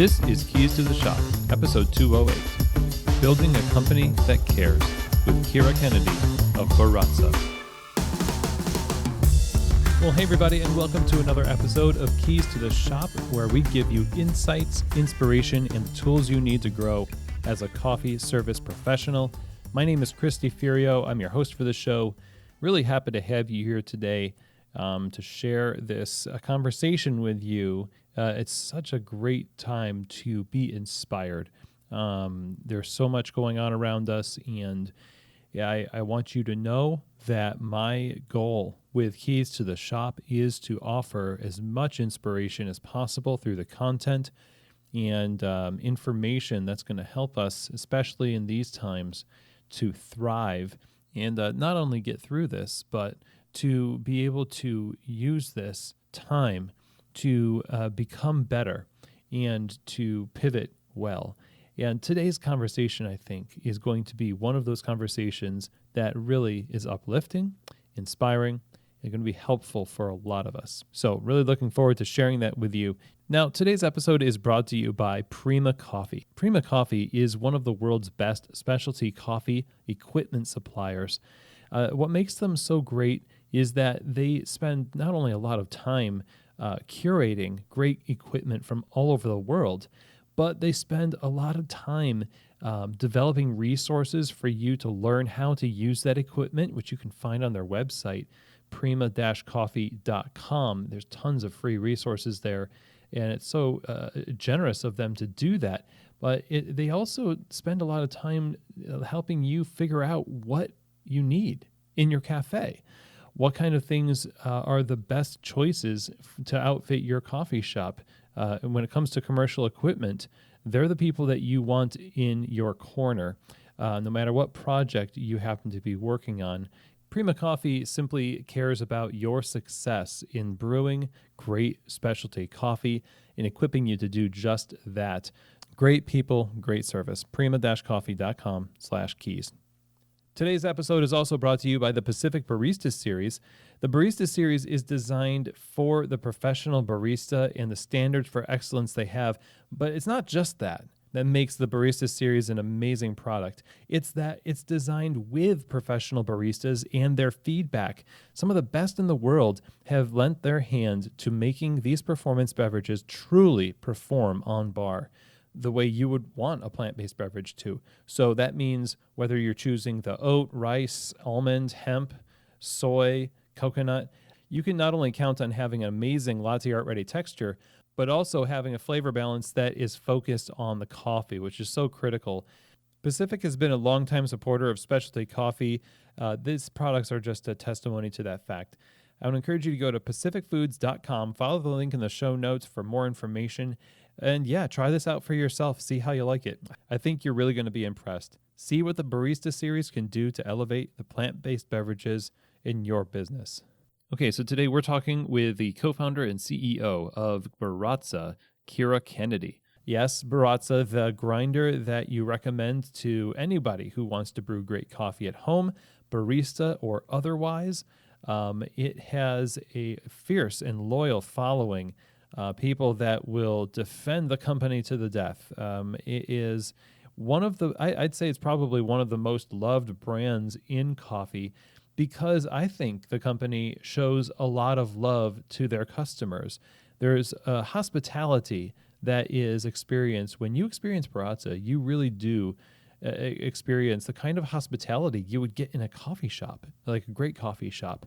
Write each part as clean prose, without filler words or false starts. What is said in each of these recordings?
This is Keys to the Shop, episode 208, Building a Company That Cares, with Kyra Kennedy of Baratza. Well, hey everybody, and welcome to another episode of Keys to the Shop, where we give you insights, inspiration, and the tools you need to grow as a coffee service professional. My name is Christy Furio. I'm your host for the show. Really happy to have you here today to share this conversation with you. It's such a great time to be inspired. There's so much going on around us, and I want you to know that my goal with Keys to the Shop is to offer as much inspiration as possible through the content and information that's going to help us, especially in these times, to thrive and not only get through this, but to be able to use this time to become better and to pivot well. And today's conversation, I think, is going to be one of those conversations that really is uplifting, inspiring, and going to be helpful for a lot of us. So really looking forward to sharing that with you. Now, today's episode is brought to you by Prima Coffee. Prima Coffee is one of the world's best specialty coffee equipment suppliers. What makes them so great is that they spend not only a lot of time curating great equipment from all over the world, but they spend a lot of time developing resources for you to learn how to use that equipment, which you can find on their website, prima-coffee.com. There's tons of free resources there, and it's so generous of them to do that. But they also spend a lot of time helping you figure out what you need in your cafe. What kind of things are the best choices to outfit your coffee shop? And when it comes to commercial equipment, they're the people that you want in your corner, no matter what project you happen to be working on. Prima Coffee simply cares about your success in brewing great specialty coffee and equipping you to do just that. Great people, great service. prima-coffee.com/keys. Today's episode is also brought to you by the Pacific Barista Series. The Barista Series is designed for the professional barista and the standards for excellence they have, but it's not just that makes the Barista Series an amazing product. It's that it's designed with professional baristas and their feedback. Some of the best in the world have lent their hand to making these performance beverages truly perform on bar the way you would want a plant-based beverage to. So that means whether you're choosing the oat, rice, almond, hemp, soy, coconut, you can not only count on having an amazing latte art ready texture, but also having a flavor balance that is focused on the coffee, which is so critical. Pacific has been a longtime supporter of specialty coffee. These products are just a testimony to that fact. I would encourage you to go to pacificfoods.com, follow the link in the show notes for more information, and try this out for yourself. See how you like it. I think you're really going to be impressed. See what the Barista Series can do to elevate the plant-based beverages in your business. Okay, so today we're talking with the co-founder and CEO of Baratza, Kyra Kennedy. Yes, Baratza, the grinder that you recommend to anybody who wants to brew great coffee at home, barista or otherwise. It has a fierce and loyal following, people that will defend the company to the death. It is one of the, I'd say it's probably one of the most loved brands in coffee, because I think the company shows a lot of love to their customers. There's a hospitality that is experienced. When you experience Baratza, you really do experience the kind of hospitality you would get in a coffee shop, like a great coffee shop,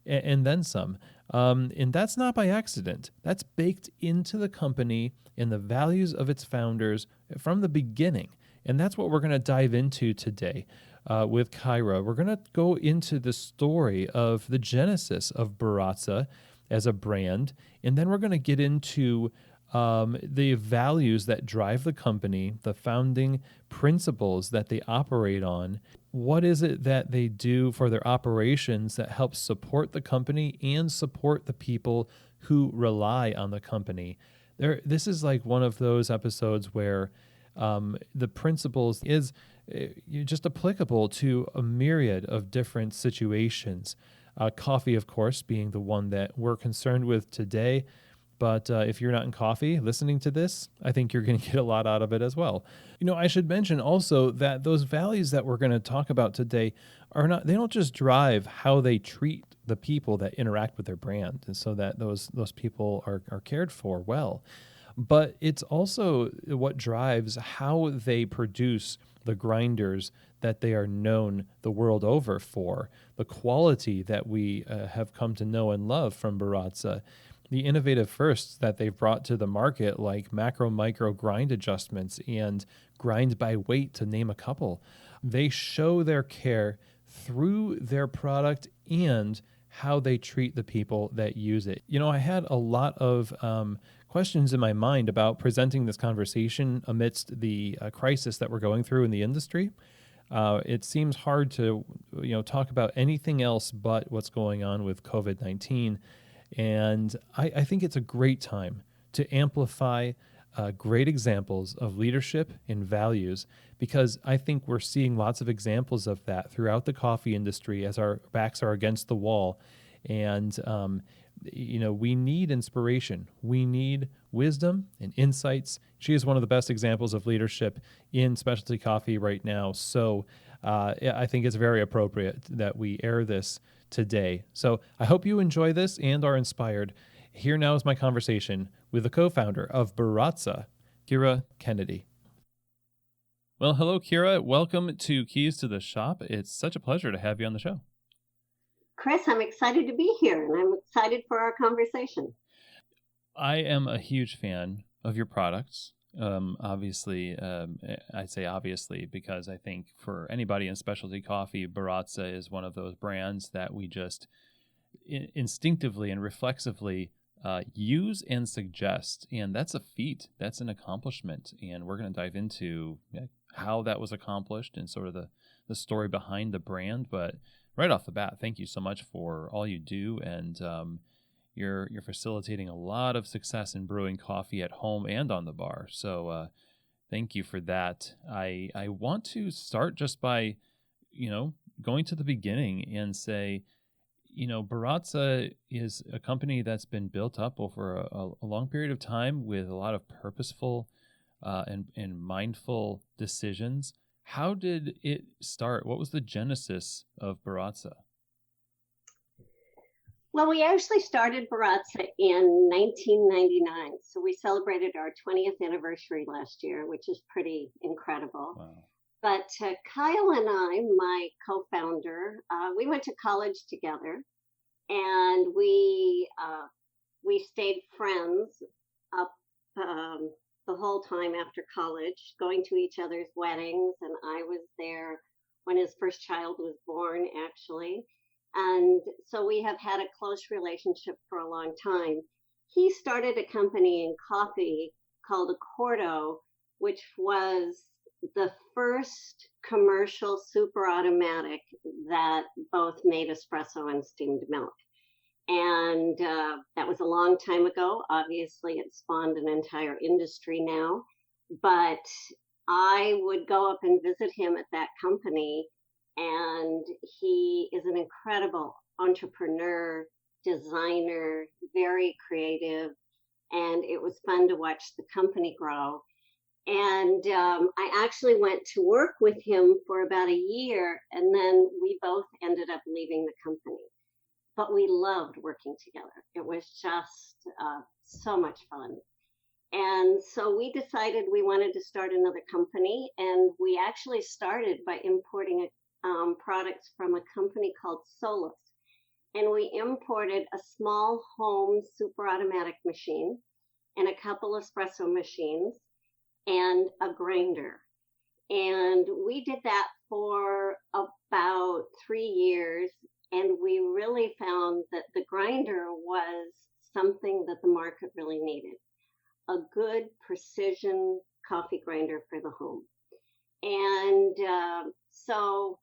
and then some. And that's not by accident. That's baked into the company and the values of its founders from the beginning. And that's what we're going to dive into today. With Kyra, we're going to go into the story of the genesis of Baratza as a brand, and then we're going to get into the values that drive the company, the founding principles that they operate on. What is it that they do for their operations that helps support the company and support the people who rely on the company? This is like one of those episodes where the principles is just applicable to a myriad of different situations. Coffee, of course, being the one that we're concerned with today, But if you're not in coffee listening to this, I think you're going to get a lot out of it as well. I should mention also that those values that we're going to talk about today they don't just drive how they treat the people that interact with their brand, and so that those people are cared for well. But it's also what drives how they produce the grinders that they are known the world over for, the quality that we have come to know and love from Baratza, the innovative firsts that they've brought to the market, like macro micro grind adjustments and grind by weight, to name a couple. They show their care through their product and how they treat the people that use it. I had a lot of questions in my mind about presenting this conversation amidst the crisis that we're going through in the industry. It seems hard to talk about anything else but what's going on with COVID-19. And I think it's a great time to amplify great examples of leadership and values, because I think we're seeing lots of examples of that throughout the coffee industry as our backs are against the wall. And, we need inspiration. We need wisdom and insights. She is one of the best examples of leadership in specialty coffee right now. So I think it's very appropriate that we air this today. So I hope you enjoy this and are inspired. Here now is my conversation with the co-founder of Baratza, Kyra Kennedy. Well, hello, Kyra. Welcome to Keys to the Shop. It's such a pleasure to have you on the show. Chris, I'm excited to be here, and I'm excited for our conversation. I am a huge fan of your products. Obviously, I'd say obviously, because I think for anybody in specialty coffee, Baratza is one of those brands that we just instinctively and reflexively use and suggest. And that's a feat. That's an accomplishment. And we're going to dive into how that was accomplished and sort of the story behind the brand. But right off the bat, thank you so much for all you do. And you're facilitating a lot of success in brewing coffee at home and on the bar. So thank you for that. I want to start just by, going to the beginning and say, Baratza is a company that's been built up over a long period of time with a lot of purposeful and mindful decisions. How did it start? What was the genesis of Baratza? Well, we actually started Baratza in 1999. So we celebrated our 20th anniversary last year, which is pretty incredible. Wow. But Kyle and I, my co-founder, we went to college together, and we stayed friends up the whole time after college, going to each other's weddings. And I was there when his first child was born, actually. And so we have had a close relationship for a long time. He started a company in coffee called Accordo, which was the first commercial super automatic that both made espresso and steamed milk. And that was a long time ago. Obviously, it spawned an entire industry now. But I would go up and visit him at that company, and he is an incredible entrepreneur, designer, very creative, and it was fun to watch the company grow. And I actually went to work with him for about a year, and then we both ended up leaving the company. But we loved working together. It was just so much fun. And so we decided we wanted to start another company, and we actually started by importing products from a company called Solus. And we imported a small home super automatic machine and a couple of espresso machines and a grinder. And we did that for about 3 years. And we really found that the grinder was something that the market really needed. A good precision coffee grinder for the home. And so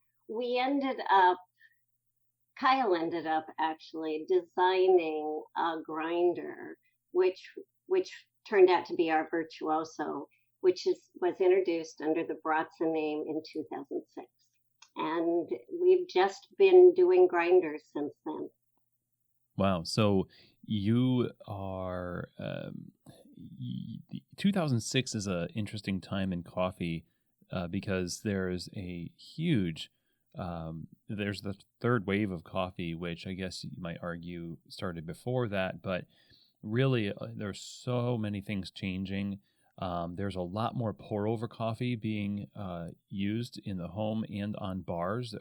Kyle ended up actually designing a grinder, which turned out to be our Virtuoso, which was introduced under the Baratza name in 2006. And we've just been doing grinders since then. Wow. So You are 2006 is an interesting time in coffee because there's a huge there's the third wave of coffee, which I guess you might argue started before that, but really there's so many things changing. There's a lot more pour over coffee being used in the home and on bars.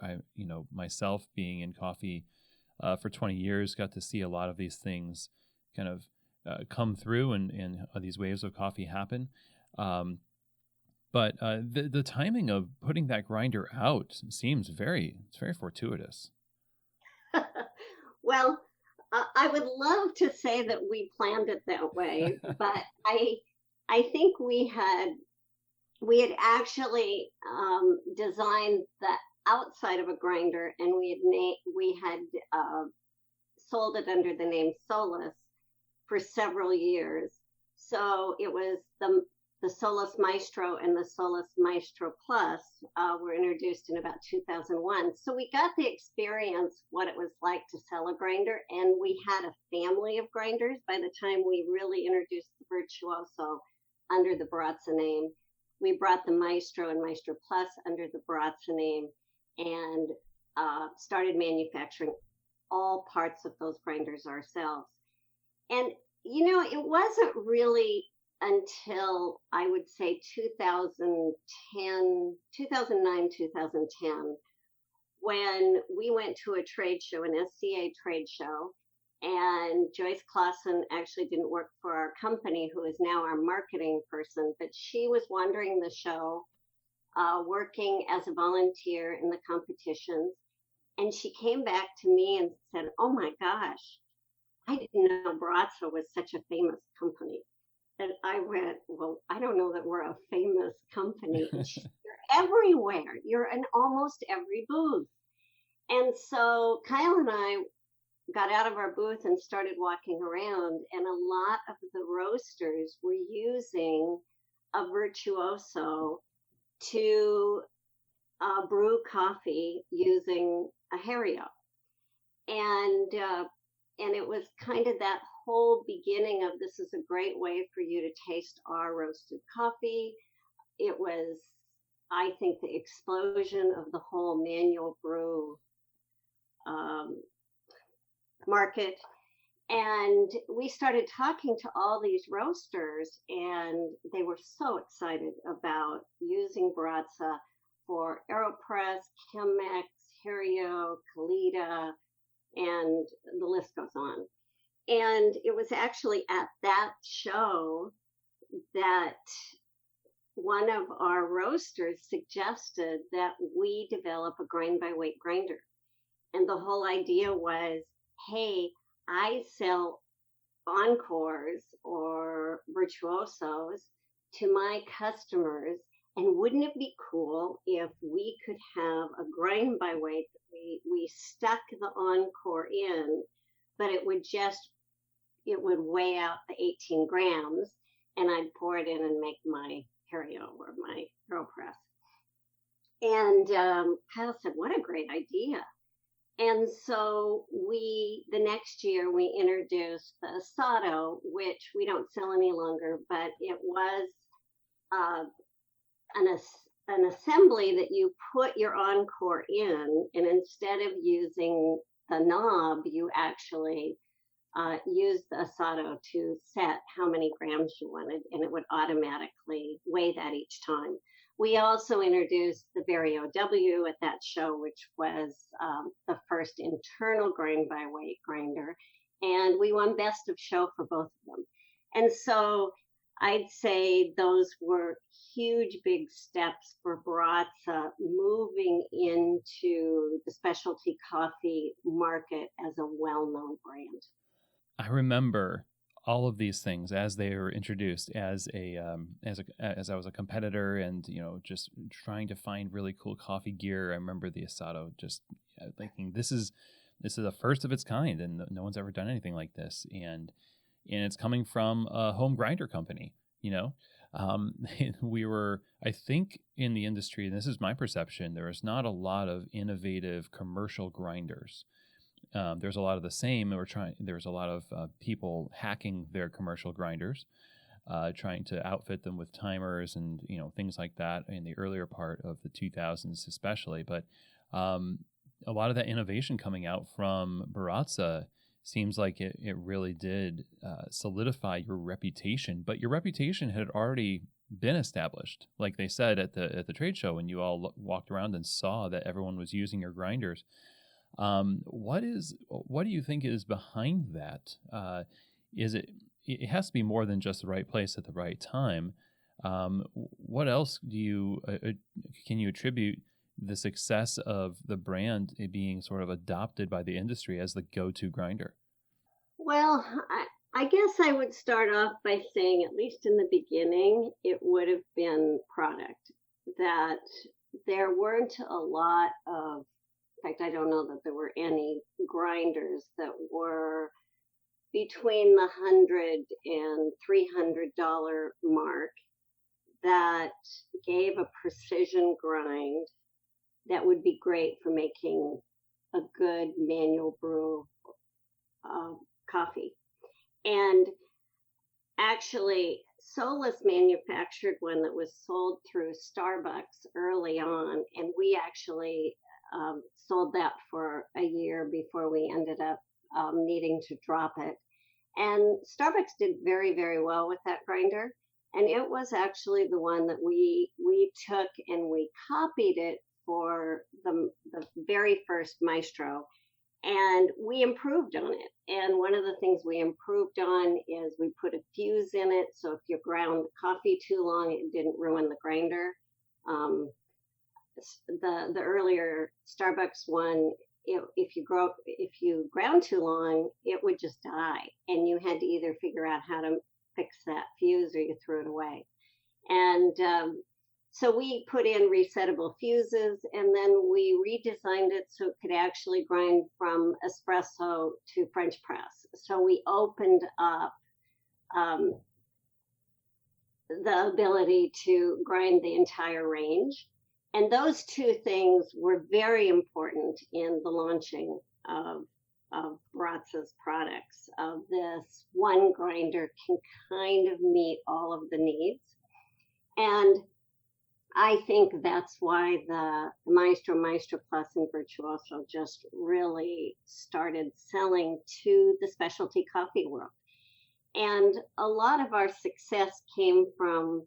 Myself being in coffee for 20 years, got to see a lot of these things kind of come through and these waves of coffee happen. But the timing of putting that grinder out seems it's very fortuitous. Well, I would love to say that we planned it that way, but I think we had actually designed the outside of a grinder, and we had sold it under the name Solus for several years. So it was the Solus Maestro and the Solus Maestro Plus were introduced in about 2001. So we got the experience what it was like to sell a grinder, and we had a family of grinders by the time we really introduced the Virtuoso under the Baratza name. We brought the Maestro and Maestro Plus under the Baratza name and started manufacturing all parts of those grinders ourselves. And, it wasn't really until I would say 2010, 2009, 2010, when we went to a trade show, an SCA trade show, and Joyce Clausen actually didn't work for our company, who is now our marketing person, but she was wandering the show, working as a volunteer in the competitions. And she came back to me and said, "Oh my gosh, I didn't know Baratza was such a famous company." And I went, "Well, I don't know that we're a famous company." And she said, "You're everywhere. You're in almost every booth." And so Kyle and I got out of our booth and started walking around, and a lot of the roasters were using a Virtuoso to brew coffee using a Hario. And it was kind of that whole beginning of, this is a great way for you to taste our roasted coffee. It was, I think, the explosion of the whole manual brew market. And we started talking to all these roasters, and they were so excited about using Baratza for AeroPress, Chemex, Hario, Kalita, and the list goes on. And it was actually at that show that one of our roasters suggested that we develop a grind by weight grinder. And the whole idea was, hey, I sell Encores or Virtuosos to my customers, and wouldn't it be cool if we could have a grind by weight that we stuck the Encore in, but it would weigh out the 18 grams, and I'd pour it in and make my Hario or my AeroPress. And Kyle said, "What a great idea." And so the next year, we introduced the Asado, which we don't sell any longer, but it was an assembly that you put your Encore in, and instead of using the knob, you actually use the Asado to set how many grams you wanted, and it would automatically weigh that each time. We also introduced the Vario W at that show, which was the first internal grind by weight grinder, and we won best of show for both of them. And so I'd say those were huge, big steps for Baratza moving into the specialty coffee market as a well-known brand. I remember all of these things as they were introduced as as I was a competitor and just trying to find really cool coffee gear. I remember the Asado, just thinking this is a first of its kind, and no one's ever done anything like this, and it's coming from a home grinder company. We were, I think, in the industry, and this is my perception, there is not a lot of innovative commercial grinders. there's a lot of the same. There's a lot of people hacking their commercial grinders, trying to outfit them with timers and things like that in the earlier part of the 2000s, especially. But a lot of that innovation coming out from Baratza seems like it really did solidify your reputation. But your reputation had already been established, like they said at the trade show when you all walked around and saw that everyone was using your grinders. What do you think is behind that? It has to be more than just the right place at the right time. What else can you attribute the success of the brand being sort of adopted by the industry as the go-to grinder? Well, I guess I would start off by saying, at least in the beginning, it would have been product. That there weren't a lot of, in fact, I don't know that there were any grinders that were between the $100 and $300 mark that gave a precision grind that would be great for making a good manual brew coffee. And actually, Solus manufactured one that was sold through Starbucks early on, and we actually sold that for a year before we ended up needing to drop it. And Starbucks did very, very well with that grinder. And it was actually the one that we took and we copied it for the very first Maestro. And we improved on it. And one of the things we improved on is we put a fuse in it. So if you ground coffee too long, it didn't ruin the grinder. The earlier Starbucks one, if you ground too long, it would just die. And you had to either figure out how to fix that fuse or you threw it away. And so we put in resettable fuses, and then we redesigned it so it could actually grind from espresso to French press. So we opened up the ability to grind the entire range. And those two things were very important in the launching of Baratza's products. This one grinder can kind of meet all of the needs. And I think that's why the Maestro Plus and Virtuoso just really started selling to the specialty coffee world. And a lot of our success came from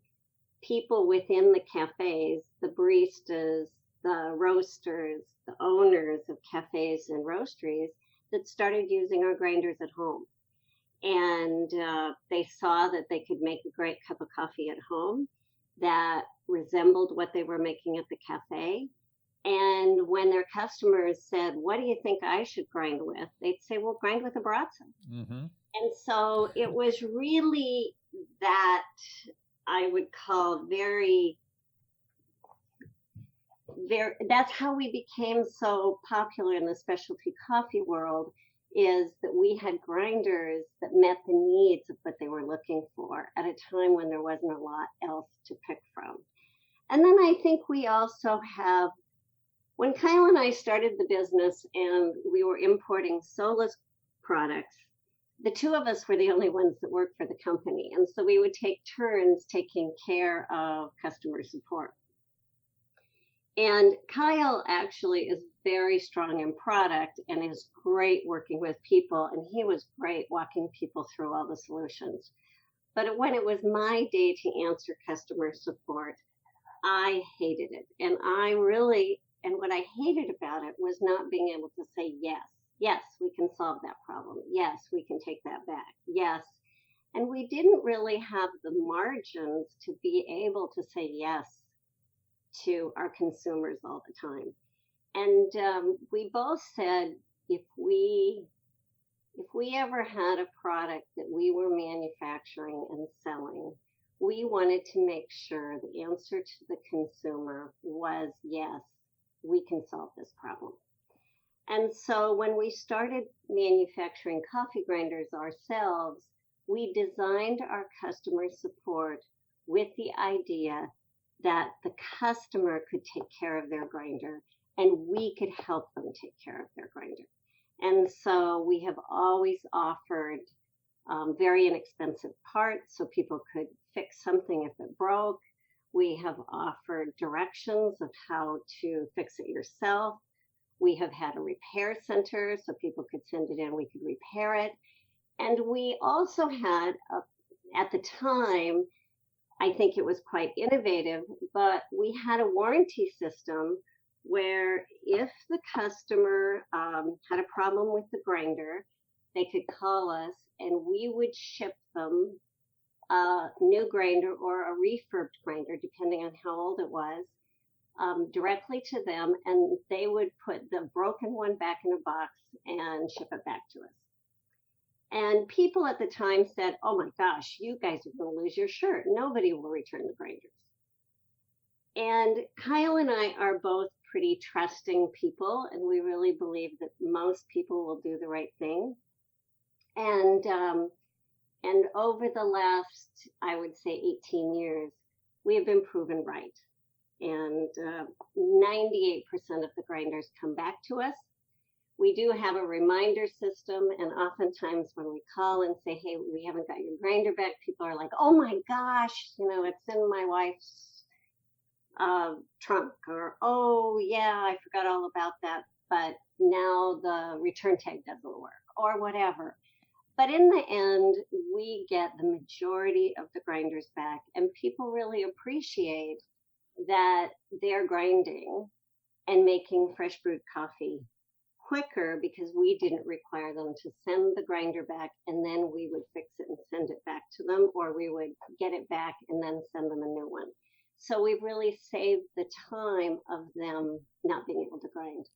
people within the cafes, the baristas, the roasters, the owners of cafes and roasteries that started using our grinders at home. And they saw that they could make a great cup of coffee at home that resembled what they were making at the cafe. And when their customers said, "What do you think I should grind with?" they'd say, "Well, grind with a Baratza." Mm-hmm. And so it was really that I would call that's how we became so popular in the specialty coffee world, is that we had grinders that met the needs of what they were looking for at a time when there wasn't a lot else to pick from. And then I think we also have, when Kyle and I started the business and we were importing Solus products, the two of us were the only ones that worked for the company. And so we would take turns taking care of customer support. And Kyle actually is very strong in product and is great working with people. And he was great walking people through all the solutions. But when it was my day to answer customer support, I hated it. And what I hated about it was not being able to say, yes, we can solve that problem. Yes, we can take that back. Yes. And we didn't really have the margins to be able to say yes to our consumers all the time. And we both said, if we ever had a product that we were manufacturing and selling, we wanted to make sure the answer to the consumer was, yes, we can solve this problem. And so when we started manufacturing coffee grinders ourselves, we designed our customer support with the idea that the customer could take care of their grinder and we could help them take care of their grinder. And so we have always offered very inexpensive parts so people could fix something if it broke. We have offered directions of how to fix it yourself. We have had a repair center so people could send it in, we could repair it. And we also had, at the time, I think it was quite innovative, but we had a warranty system where if the customer had a problem with the grinder, they could call us and we would ship them a new grinder or a refurbed grinder, depending on how old it was, directly to them, and they would put the broken one back in a box and ship it back to us. And people at the time said, "Oh my gosh, you guys are going to lose your shirt. Nobody will return the grinders." And Kyle and I are both pretty trusting people, and we really believe that most people will do the right thing. And over the last, I would say, 18 years, we have been proven right. And 98% of the grinders come back to us. We do have a reminder system, and oftentimes when we call and say, "Hey, we haven't got your grinder back," people are like, "Oh my gosh, it's in my wife's trunk," or, "Oh yeah, I forgot all about that, but now the return tag doesn't work," or whatever. But in the end, we get the majority of the grinders back, and people really appreciate that they're grinding and making fresh brewed coffee quicker because we didn't require them to send the grinder back and then we would fix it and send it back to them, or we would get it back and then send them a new one. So we've really saved the time of them not being able to grind.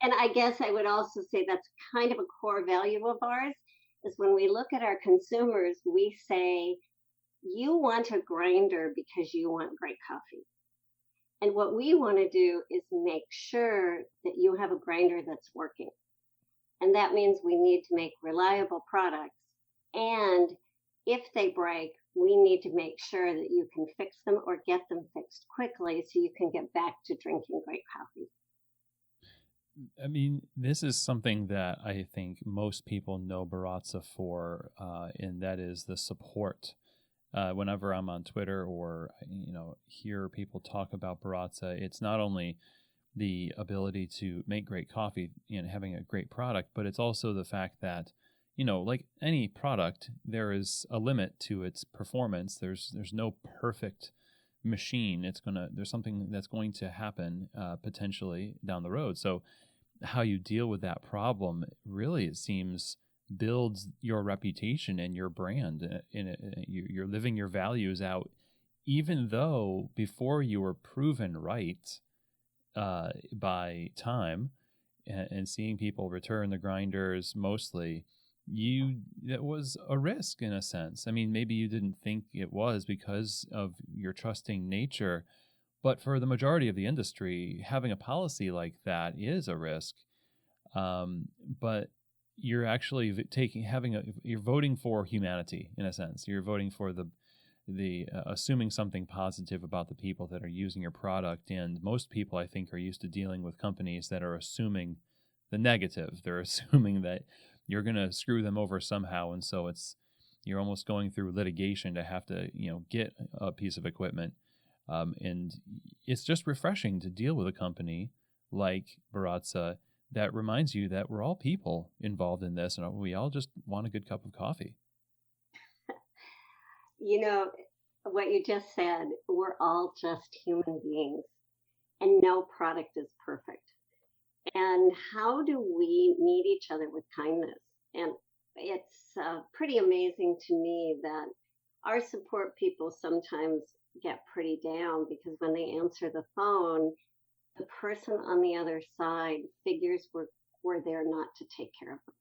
And I guess I would also say that's kind of a core value of ours, is when we look at our consumers, we say, you want a grinder because you want great coffee. And what we want to do is make sure that you have a grinder that's working. And that means we need to make reliable products. And if they break, we need to make sure that you can fix them or get them fixed quickly so you can get back to drinking great coffee. I mean, this is something that I think most people know Baratza for, and that is the support. Whenever I'm on Twitter or hear people talk about Baratza, it's not only the ability to make great coffee and having a great product, but it's also the fact that like any product, there is a limit to its performance. There's no perfect machine. There's something that's going to happen potentially down the road. So how you deal with that problem really, it seems, builds your reputation and your brand. You're living your values out, even though before you were proven right by time and seeing people return the grinders mostly. That was a risk in a sense. I mean, maybe you didn't think it was because of your trusting nature, but for the majority of the industry, having a policy like that is a risk. But you're actually you're voting for humanity in a sense. You're voting for the assuming something positive about the people that are using your product. And most people, I think, are used to dealing with companies that are assuming the negative. They're assuming that you're going to screw them over somehow. And so you're almost going through litigation to have to, get a piece of equipment. And it's just refreshing to deal with a company like Baratza that reminds you that we're all people involved in this and we all just want a good cup of coffee. What you just said, we're all just human beings and no product is perfect. And how do we meet each other with kindness? And it's pretty amazing to me that our support people sometimes get pretty down because when they answer the phone, the person on the other side figures we're there not to take care of them.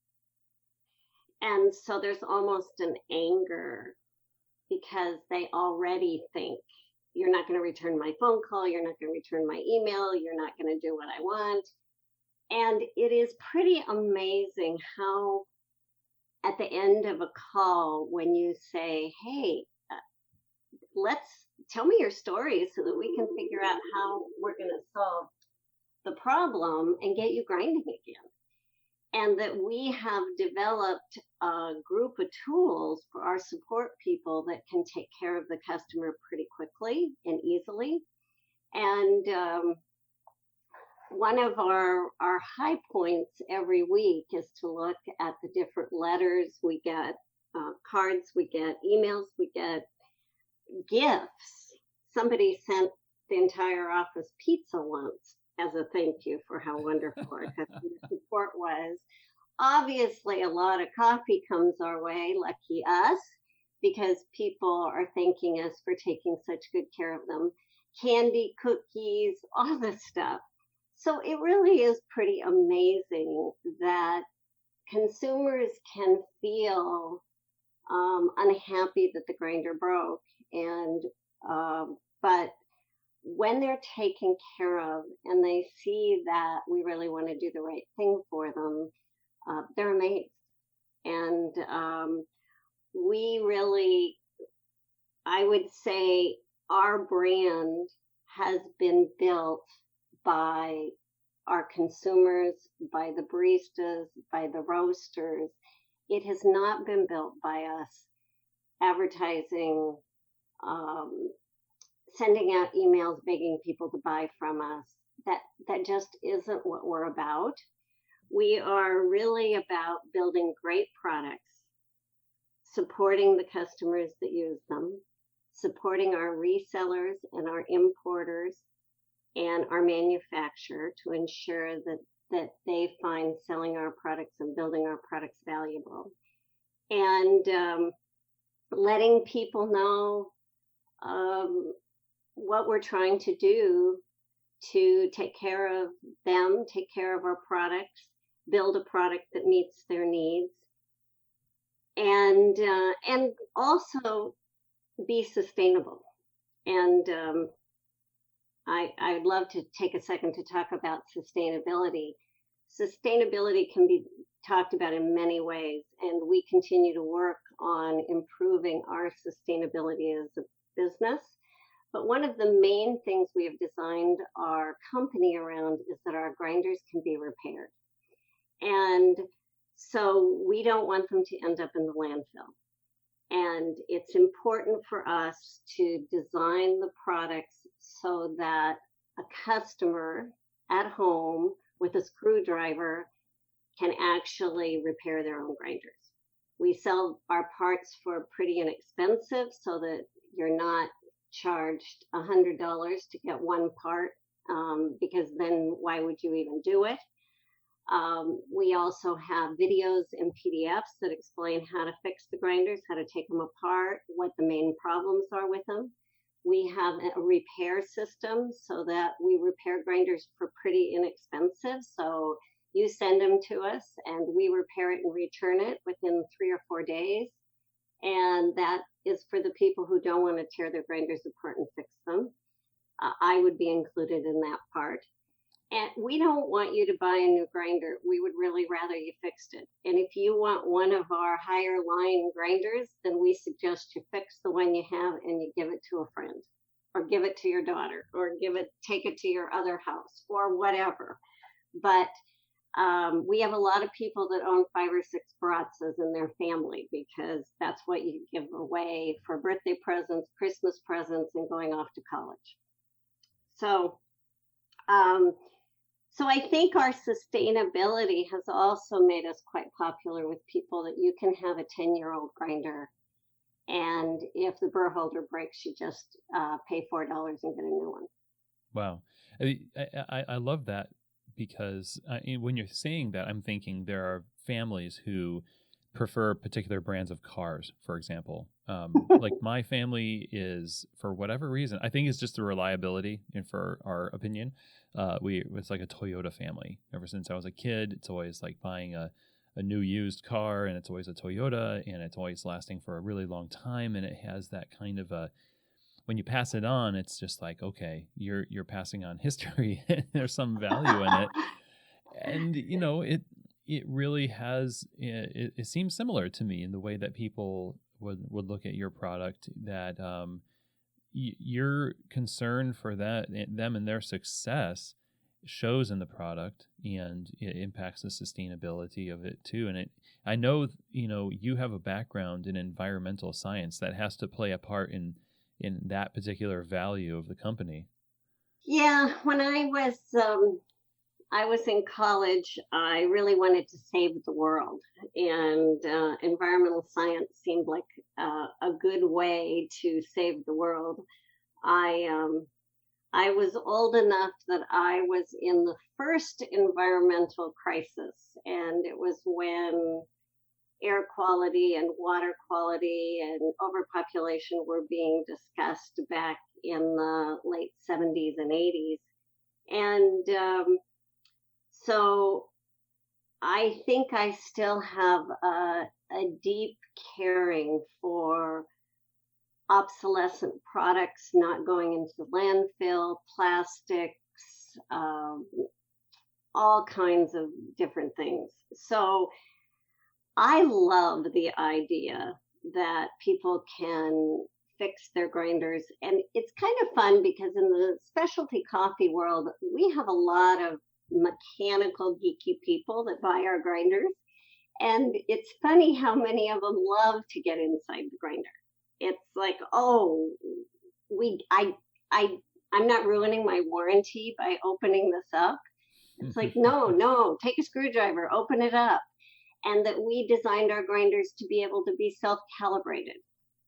And so there's almost an anger because they already think you're not going to return my phone call, you're not going to return my email, you're not going to do what I want. And it is pretty amazing how at the end of a call, when you say, "Hey, let's tell me your story so that we can figure out how we're going to solve the problem and get you grinding again." and that we have developed a group of tools for our support people that can take care of the customer pretty quickly and easily. And one of our high points every week is to look at the different letters we get, cards we get, emails we get, gifts. Somebody sent the entire office pizza once as a thank you for how wonderful our customer support was. Obviously, a lot of coffee comes our way, lucky us, because people are thanking us for taking such good care of them. Candy, cookies, all this stuff. So it really is pretty amazing that consumers can feel unhappy that the grinder broke, and but when they're taken care of and they see that we really want to do the right thing for them, they're amazed. And we really, I would say, our brand has been built by our consumers, by the baristas, by the roasters. It has not been built by us advertising, um, sending out emails begging people to buy from us. That just isn't what we're about. We are really about building great products, supporting the customers that use them, supporting our resellers and our importers and our manufacturer to ensure that they find selling our products and building our products valuable. And letting people know what we're trying to do to take care of them, take care of our products, build a product that meets their needs, and also be sustainable. And I'd love to take a second to talk about sustainability. Sustainability can be talked about in many ways, and we continue to work on improving our sustainability as a business. But one of the main things we have designed our company around is that our grinders can be repaired. And so we don't want them to end up in the landfill. And it's important for us to design the products so that a customer at home with a screwdriver can actually repair their own grinders. We sell our parts for pretty inexpensive so that you're not charged $100 to get one part, because then why would you even do it? We also have videos and PDFs that explain how to fix the grinders, how to take them apart, what the main problems are with them. We have a repair system so that we repair grinders for pretty inexpensive. So you send them to us and we repair it and return it within 3 or 4 days. And that is for the people who don't want to tear their grinders apart and fix them. I would be included in that part. And we don't want you to buy a new grinder. We would really rather you fixed it. And if you want one of our higher line grinders, then we suggest you fix the one you have and you give it to a friend, or give it to your daughter, or take it to your other house, or whatever. But we have a lot of people that own 5 or 6 Baratzas in their family because that's what you give away for birthday presents, Christmas presents, and going off to college. So, so I think our sustainability has also made us quite popular with people, that you can have a 10-year-old grinder, and if the burr holder breaks, you just pay $4 and get a new one. Wow. I love that, because when you're saying that, I'm thinking there are families who prefer particular brands of cars, for example. Like my family is, for whatever reason, I think it's just the reliability, and for our opinion, it's like a Toyota family. Ever since I was a kid, it's always like buying a new used car, and it's always a Toyota, and it's always lasting for a really long time, and it has that kind of a, when you pass it on, it's just like, okay, you're passing on history. There's some value in it, and it really has. It seems similar to me in the way that people would look at your product. That you're concerned for them and their success, shows in the product, and it impacts the sustainability of it too. And I know, you have a background in environmental science that has to play a part in that particular value of the company. Yeah, when I was in college, I really wanted to save the world, and environmental science seemed like a good way to save the world. I I was old enough that I was in the first environmental crisis, and it was when air quality and water quality and overpopulation were being discussed back in the late 70s and 80s. And so I think I still have a deep caring for obsolescent products not going into the landfill, plastics, all kinds of different things. So I love the idea that people can fix their grinders. And it's kind of fun because in the specialty coffee world, we have a lot of mechanical geeky people that buy our grinders. And it's funny how many of them love to get inside the grinder. It's like, oh, we I I'm not ruining my warranty by opening this up. It's like, no, no, take a screwdriver, open it up. And that we designed our grinders to be able to be self-calibrated,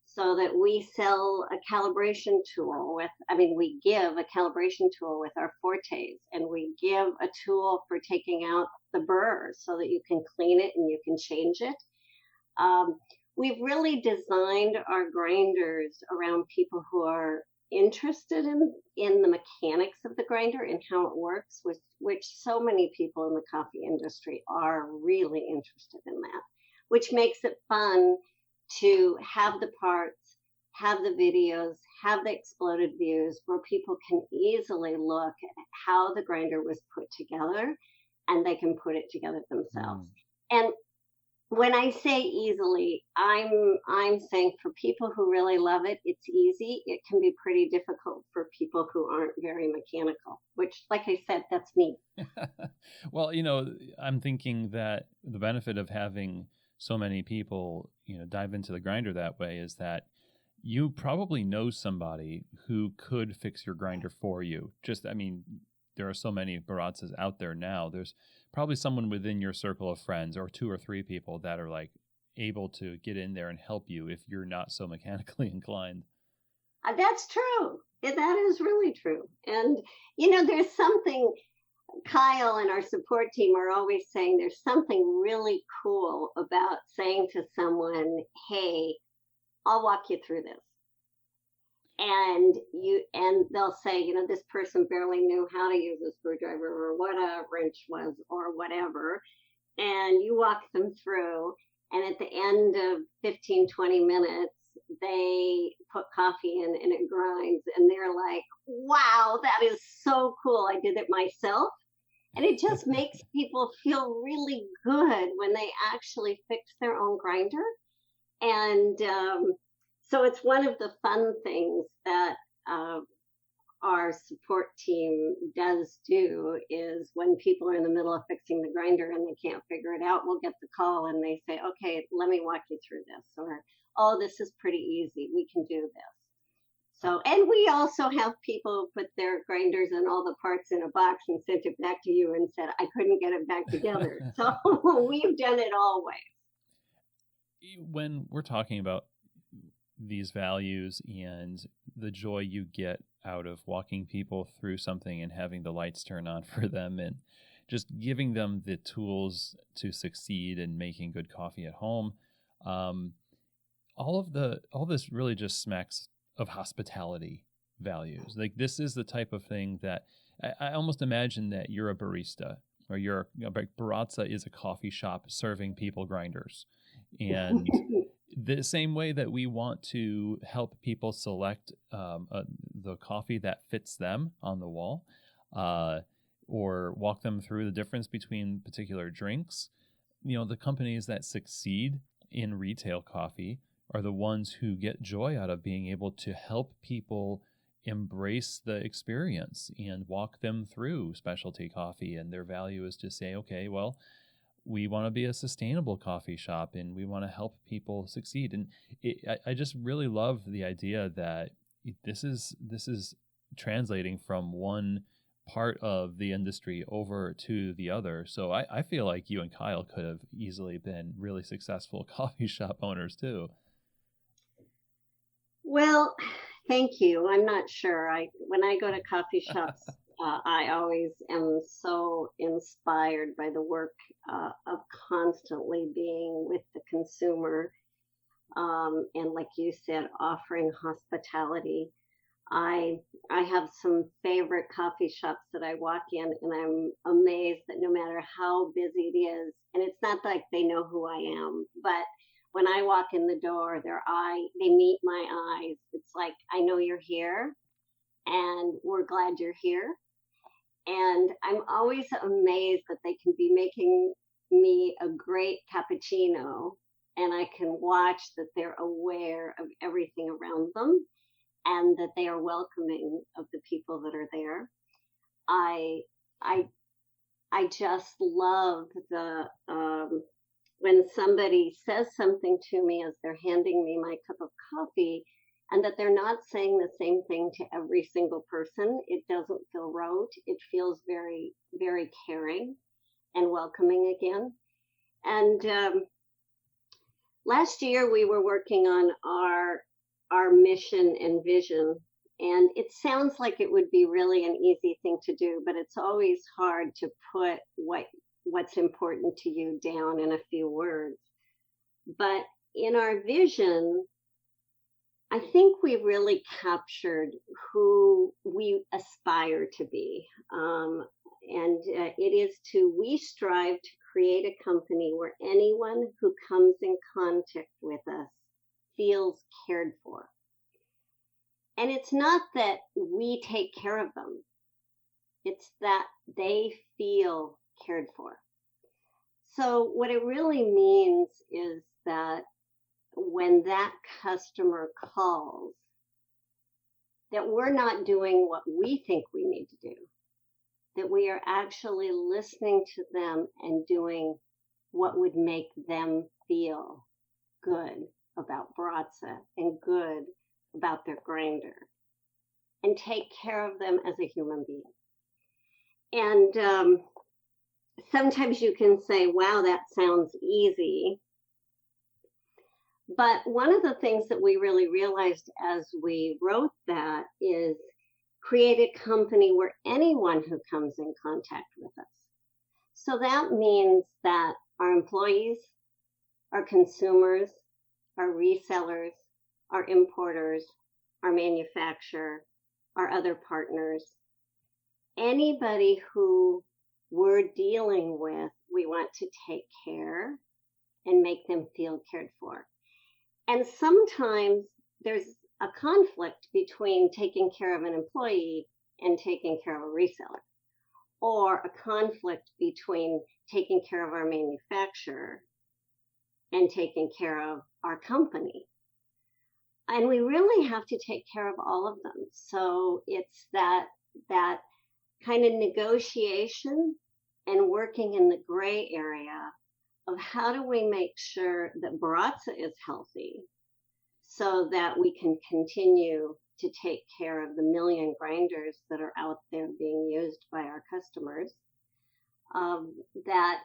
so that we sell a calibration tool with, I mean, we give a calibration tool with our Fortes, and we give a tool for taking out the burrs so that you can clean it and you can change it. Um, we've really designed our grinders around people who are interested in the mechanics of the grinder and how it works, which so many people in the coffee industry are really interested in that, which makes it fun to have the parts, have the videos, have the exploded views where people can easily look at how the grinder was put together, and they can put it together themselves. And when I say easily, I'm saying for people who really love it, it's easy. It can be pretty difficult for people who aren't very mechanical, which, like I said, that's me. Well, I'm thinking that the benefit of having so many people, dive into the grinder that way is that you probably know somebody who could fix your grinder for you. There are so many Baratzas out there now. There's probably someone within your circle of friends, or 2 or 3 people that are like able to get in there and help you if you're not so mechanically inclined. That's true. That is really true. And, there's something, Kyle and our support team are always saying there's something really cool about saying to someone, hey, I'll walk you through this. And they'll say, this person barely knew how to use a screwdriver or what a wrench was or whatever. And you walk them through, and at the end of 15-20 minutes, they put coffee in and it grinds, and they're like, wow, that is so cool. I did it myself. And it just makes people feel really good when they actually fix their own grinder. And so it's one of the fun things that our support team does do, is when people are in the middle of fixing the grinder and they can't figure it out, we'll get the call and they say, okay, let me walk you through this. Or, oh, this is pretty easy. We can do this. So, and we also have people put their grinders and all the parts in a box and sent it back to you and said, I couldn't get it back together. So we've done it all ways. When we're talking about these values and the joy you get out of walking people through something and having the lights turn on for them and just giving them the tools to succeed in making good coffee at home, all this really just smacks of hospitality values. Like, this is the type of thing that I almost imagine that you're a barista, or Baratza is a coffee shop serving people grinders. And the same way that we want to help people select the coffee that fits them on the wall, or walk them through the difference between particular drinks, the companies that succeed in retail coffee are the ones who get joy out of being able to help people embrace the experience and walk them through specialty coffee. And their value is to say, okay, well, we want to be a sustainable coffee shop and we want to help people succeed. And I just really love the idea that this is translating from one part of the industry over to the other. So I feel like you and Kyle could have easily been really successful coffee shop owners too. Well, thank you. I'm not sure. When I go to coffee shops, I always am so inspired by the work of constantly being with the consumer, and like you said, offering hospitality. I I have some favorite coffee shops that I walk in, and I'm amazed that no matter how busy it is, and it's not like they know who I am, but when I walk in the door, they meet my eyes. It's like I know you're here, and we're glad you're here. And I'm always amazed that they can be making me a great cappuccino, and I can watch that they're aware of everything around them and that they are welcoming of the people that are there. I I I just love the when somebody says something to me as they're handing me my cup of coffee, and that they're not saying the same thing to every single person. It doesn't feel rote. It feels very, very caring and welcoming again. And last year we were working on our mission and vision, and it sounds like it would be really an easy thing to do, but it's always hard to put what's important to you down in a few words. But in our vision, I think we really captured who we aspire to be. And it is we strive to create a company where anyone who comes in contact with us feels cared for. And it's not that we take care of them, it's that they feel cared for. So, what it really means is that when that customer calls, that we're not doing what we think we need to do, that we are actually listening to them and doing what would make them feel good about Baratza and good about their grinder and take care of them as a human being. And sometimes you can say, wow, that sounds easy. But one of the things that we really realized as we wrote that is create a company where anyone who comes in contact with us. So that means that our employees, our consumers, our resellers, our importers, our manufacturer, our other partners, anybody who we're dealing with, we want to take care and make them feel cared for. And sometimes there's a conflict between taking care of an employee and taking care of a reseller, or a conflict between taking care of our manufacturer and taking care of our company. And we really have to take care of all of them. So it's that kind of negotiation and working in the gray area of how do we make sure that Baratza is healthy so that we can continue to take care of the million grinders that are out there being used by our customers, that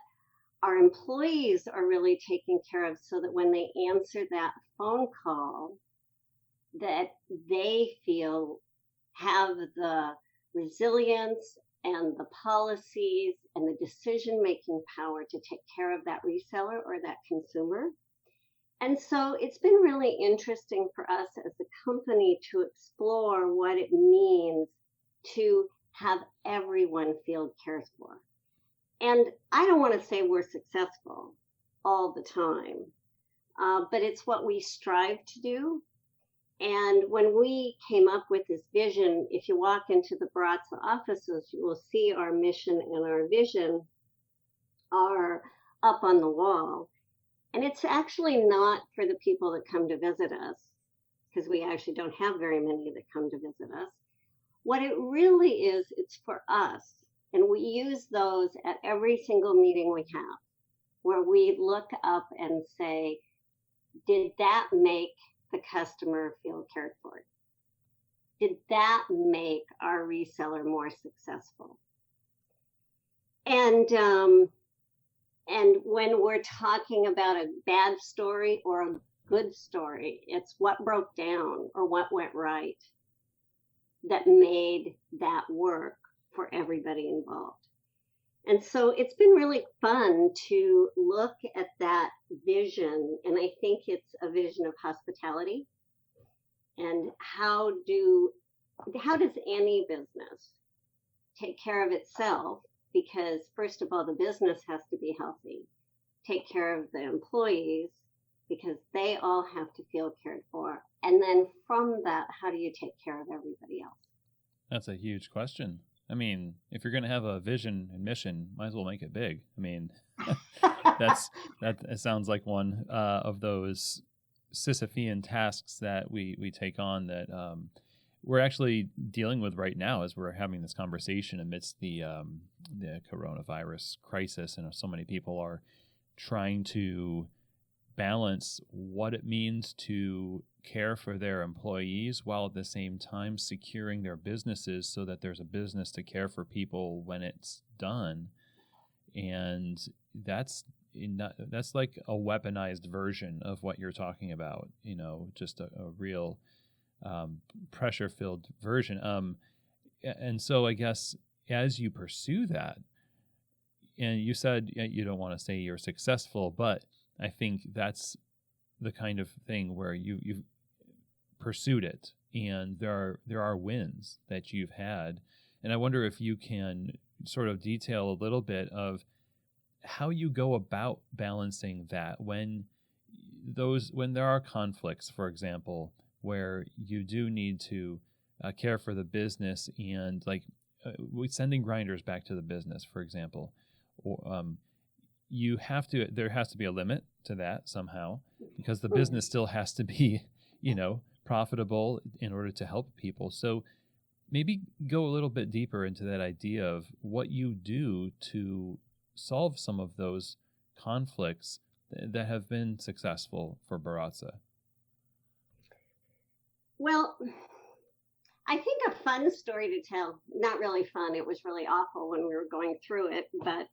our employees are really taken care of so that when they answer that phone call, that they have the resilience and the policies and the decision-making power to take care of that reseller or that consumer. And so it's been really interesting for us as a company to explore what it means to have everyone feel cared for. And I don't want to say we're successful all the time, but it's what we strive to do. And when we came up with this vision, if you walk into the Baratza offices, you will see our mission and our vision are up on the wall. And it's actually not for the people that come to visit us, because we actually don't have very many that come to visit us. What it really is, it's for us. And we use those at every single meeting we have, where we look up and say, did that make the customer feel cared for? Did that make our reseller more successful? And when we're talking about a bad story or a good story, it's what broke down or what went right that made that work for everybody involved. And so it's been really fun to look at that vision. And I think it's a vision of hospitality. And how does any business take care of itself? Because first of all, the business has to be healthy. Take care of the employees because they all have to feel cared for. And then from that, how do you take care of everybody else? That's a huge question. I mean, if you're going to have a vision and mission, might as well make it big. I mean, it sounds like one of those Sisyphean tasks that we take on that we're actually dealing with right now as we're having this conversation amidst the coronavirus crisis, and so many people are trying to balance what it means to care for their employees while at the same time securing their businesses so that there's a business to care for people when it's done. And that's like a weaponized version of what you're talking about, just a real pressure-filled version. And so I guess as you pursue that, and you said you don't want to say you're successful, but I think that's the kind of thing where you've pursued it, and there are wins that you've had. And I wonder if you can sort of detail a little bit of how you go about balancing that when there are conflicts, for example, where you do need to care for the business and sending grinders back to the business, for example, or there has to be a limit to that somehow, because the business still has to be, profitable in order to help people. So maybe go a little bit deeper into that idea of what you do to solve some of those conflicts that have been successful for Baratza. Well, I think a fun story to tell, not really fun, it was really awful when we were going through it, but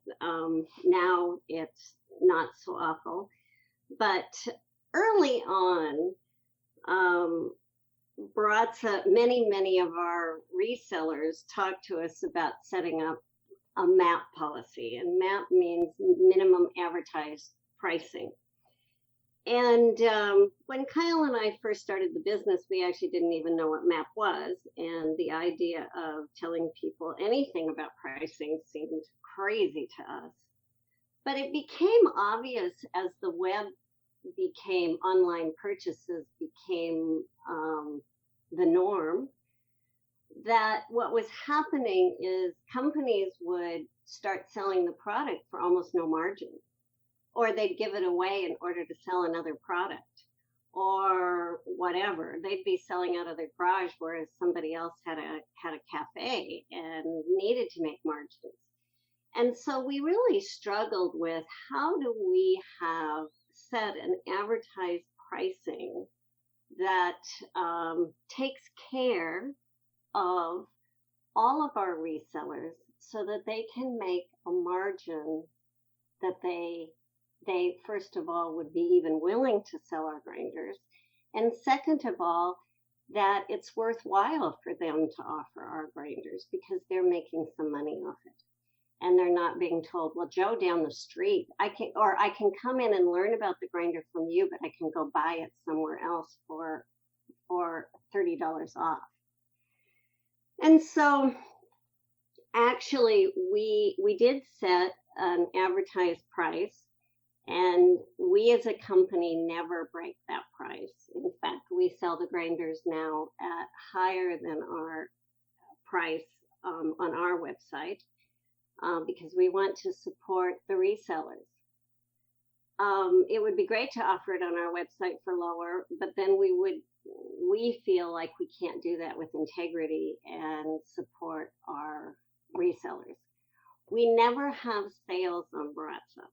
now it's not so awful. But early on, Baratza, many of our resellers talked to us about setting up a MAP policy, and MAP means minimum advertised pricing. And when Kyle and I first started the business, we actually didn't even know what MAP was. And the idea of telling people anything about pricing seemed crazy to us. But it became obvious as the web became, online purchases became the norm, that what was happening is companies would start selling the product for almost no margin, or they'd give it away in order to sell another product, or whatever. They'd be selling out of their garage, whereas somebody else had a cafe and needed to make margins. And so we really struggled with, how do we have set an advertised pricing that takes care of all of our resellers so that they can make a margin that they first of all would be even willing to sell our grinders, and second of all, that it's worthwhile for them to offer our grinders because they're making some money off it. And they're not being told, well, Joe down the street, I can come in and learn about the grinder from you, but I can go buy it somewhere else for $30 off. And so actually we did set an advertised price, and we as a company never break that price. In fact, we sell the grinders now at higher than our price on our website. Because we want to support the resellers. it would be great to offer it on our website for lower, but then we feel like we can't do that with integrity and support our resellers. We never have sales on Baratza,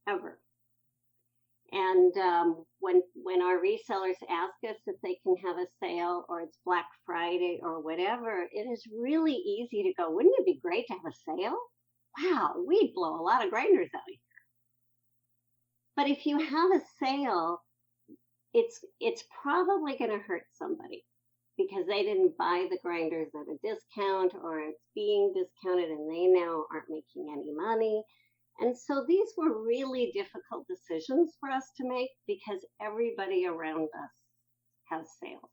ever. And when our resellers ask us if they can have a sale or it's Black Friday or whatever, it is really easy to go, wouldn't it be great to have a sale? Wow, we'd blow a lot of grinders out of here. But if you have a sale, it's probably going to hurt somebody because they didn't buy the grinders at a discount, or it's being discounted and they now aren't making any money. And so these were really difficult decisions for us to make because everybody around us has sales.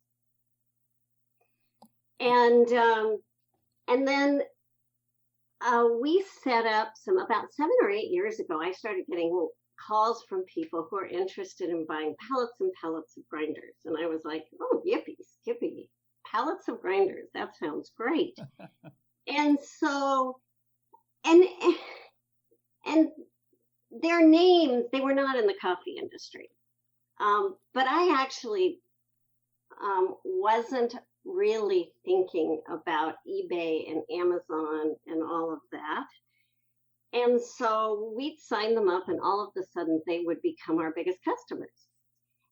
And then we set up about 7 or 8 years ago, I started getting calls from people who are interested in buying pallets and pallets of grinders. And I was like, oh, yippee, skippy, pallets of grinders. That sounds great. And so, and their names, they were not in the coffee industry. But I actually wasn't really thinking about eBay and Amazon and all of that. And so we'd sign them up, and all of a sudden they would become our biggest customers.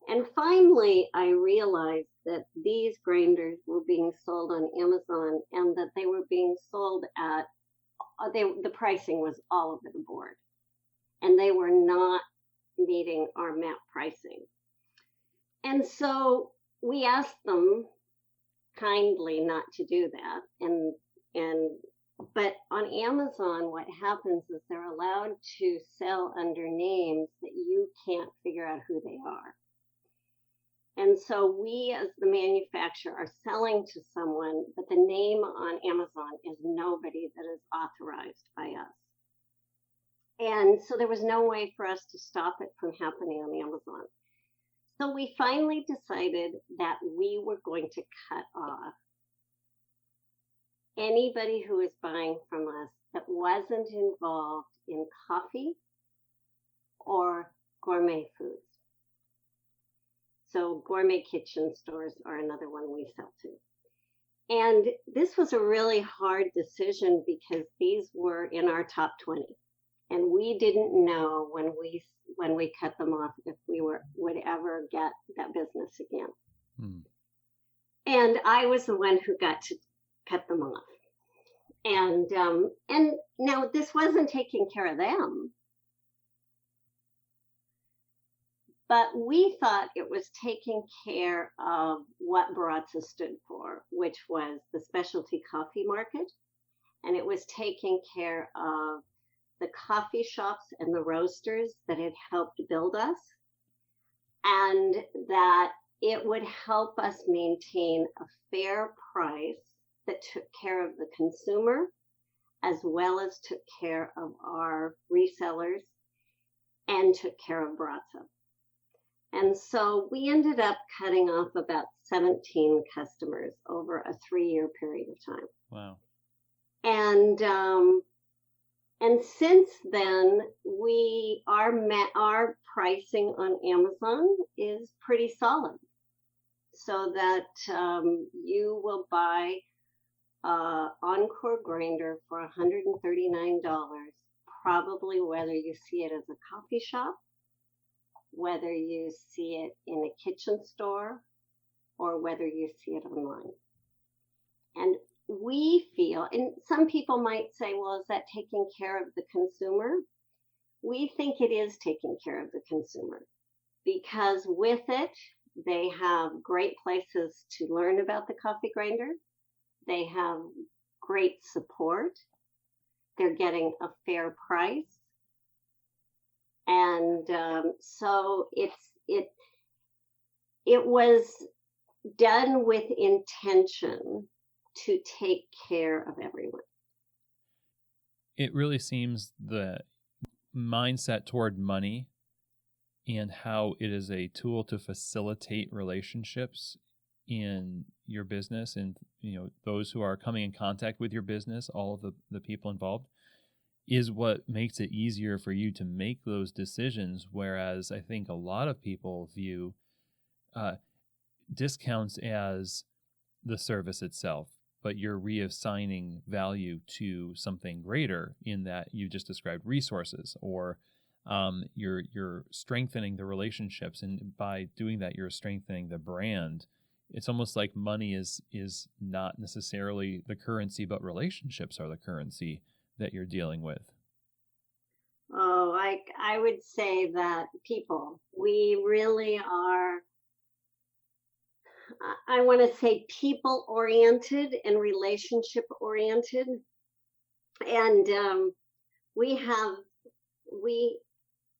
And finally, I realized that these grinders were being sold on Amazon, and that they were being sold at, the pricing was all over the board. And they were not meeting our MAP pricing. And so we asked them kindly not to do that. But on Amazon, what happens is they're allowed to sell under names that you can't figure out who they are. And so we, as the manufacturer, are selling to someone, but the name on Amazon is nobody that is authorized by us. And so there was no way for us to stop it from happening on Amazon. So we finally decided that we were going to cut off anybody who was buying from us that wasn't involved in coffee or gourmet foods. So gourmet kitchen stores are another one we sell to. And this was a really hard decision because these were in our top 20. And we didn't know when we cut them off if we would ever get that business again. And I was the one who got to cut them off. And now this wasn't taking care of them, but we thought it was taking care of what Baratza stood for, which was the specialty coffee market. And it was taking care of the coffee shops and the roasters that had helped build us, and that it would help us maintain a fair price that took care of the consumer as well as took care of our resellers and took care of Baratza. And so we ended up cutting off about 17 customers over a 3-year period of time. Wow. And since then, our pricing on Amazon is pretty solid, so that you will buy Encore grinder for $139, probably whether you see it as a coffee shop, whether you see it in a kitchen store, or whether you see it online. And we feel, and some people might say, well, is that taking care of the consumer? We think it is taking care of the consumer, because with it, they have great places to learn about the coffee grinder. They have great support. They're getting a fair price. And so it was done with intention to take care of everyone. It really seems the mindset toward money and how it is a tool to facilitate relationships in your business and those who are coming in contact with your business, all of the people involved. is what makes it easier for you to make those decisions. Whereas I think a lot of people view uh, discounts as the service itself, but you're reassigning value to something greater in that you just described resources, or you're strengthening the relationships, and by doing that, you're strengthening the brand. It's almost like money is not necessarily the currency, but relationships are the currency that you're dealing with. Oh, I would say that people, we really are, I want to say people oriented and relationship oriented. And we have, we,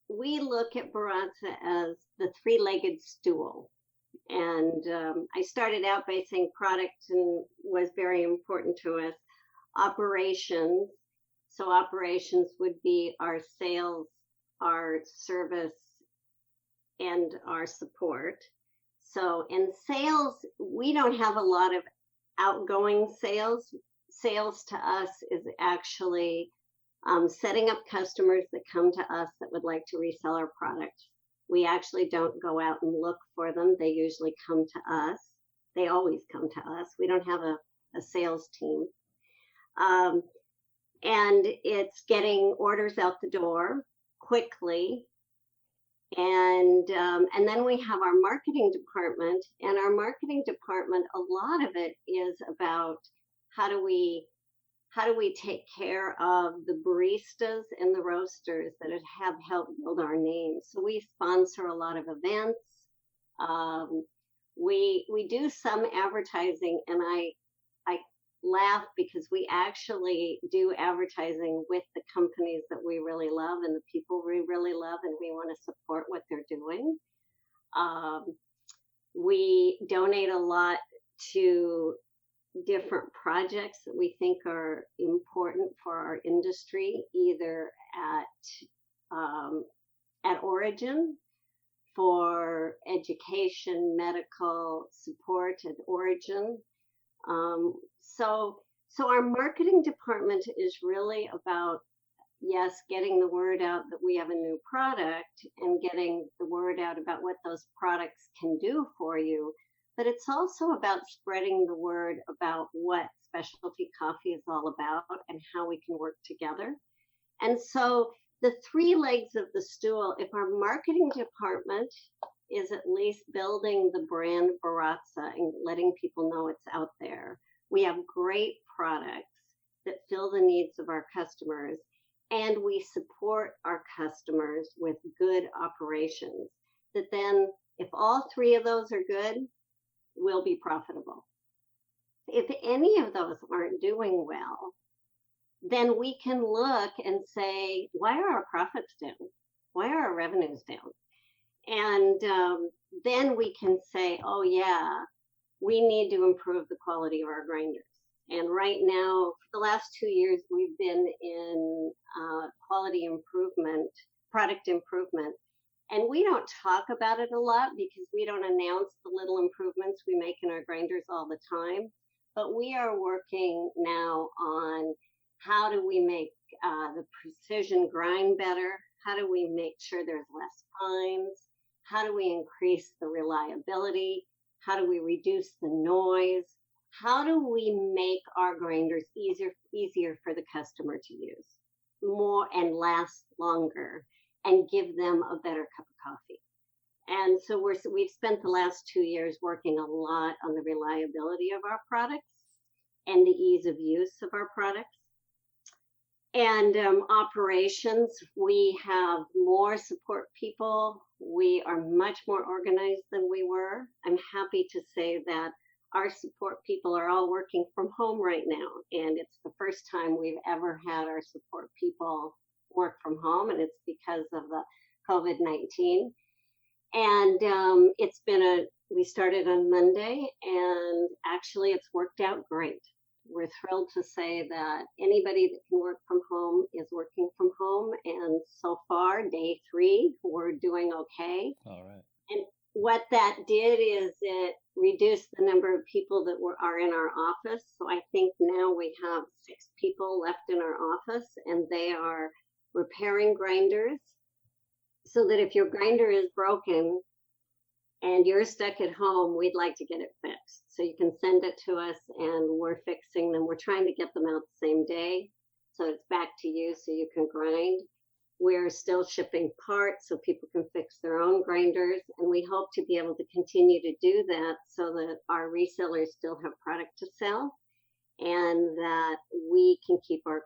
we look at Baratza as the three-legged stool. And I started out by saying product and was very important to us. Operations. So operations would be our sales, our service, and our support. So in sales, we don't have a lot of outgoing sales. Sales to us is actually setting up customers that come to us that would like to resell our product. We actually don't go out and look for them. They usually come to us. They always come to us. We don't have a sales team. Um, and it's getting orders out the door quickly. And then we have our marketing department, and our marketing department, a lot of it is about how do we take care of the baristas and the roasters that have helped build our name. So we sponsor a lot of events. Um, we do some advertising, and I laugh because we actually do advertising with the companies that we really love and the people we really love, and we want to support what they're doing. Um, we donate a lot to different projects that we think are important for our industry, either at origin for education, medical support at origin. Um, so, so our marketing department is really about, yes, getting the word out that we have a new product and getting the word out about what those products can do for you. But it's also about spreading the word about what specialty coffee is all about and how we can work together. And so the three legs of the stool, if our marketing department is at least building the brand Baratza and letting people know it's out there, we have great products that fill the needs of our customers, and we support our customers with good operations. That then, if all three of those are good, we'll be profitable. If any of those aren't doing well, then we can look and say, why are our profits down? Why are our revenues down? And then we can say, oh, yeah, we need to improve the quality of our grinders. And right now, for the last 2 years, we've been in quality improvement, product improvement. And we don't talk about it a lot because we don't announce the little improvements we make in our grinders all the time. But we are working now on how do we make the precision grind better? How do we make sure there's less fines? How do we increase the reliability? How do we reduce the noise? How do we make our grinders easier for the customer to use more and last longer and give them a better cup of coffee? And so we've spent the last 2 years working a lot on the reliability of our products and the ease of use of our products. And operations, we have more support people. We are much more organized than we were. I'm happy to say that our support people are all working from home right now. And it's the first time we've ever had our support people work from home. And it's because of the COVID-19. And we started on Monday, and actually it's worked out great. We're thrilled to say that anybody that can work from home is working from home. And so far, day 3, we're doing okay. All right. And what that did is it reduced the number of people that are in our office. So I think now we have 6 people left in our office, and they are repairing grinders, so that if your grinder is broken and you're stuck at home, we'd like to get it fixed. So you can send it to us, and we're fixing them. We're trying to get them out the same day, so it's back to you so you can grind. We're still shipping parts so people can fix their own grinders, and we hope to be able to continue to do that so that our resellers still have product to sell, and that we can keep our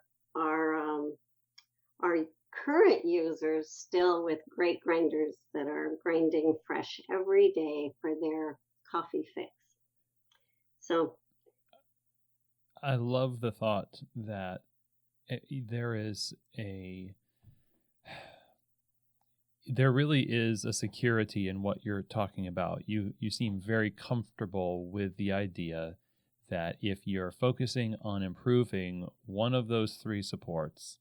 current users still with great grinders that are grinding fresh every day for their coffee fix. So I love the thought that there is there really is a security in what you're talking about. You seem very comfortable with the idea that if you're focusing on improving one of those 3 supports,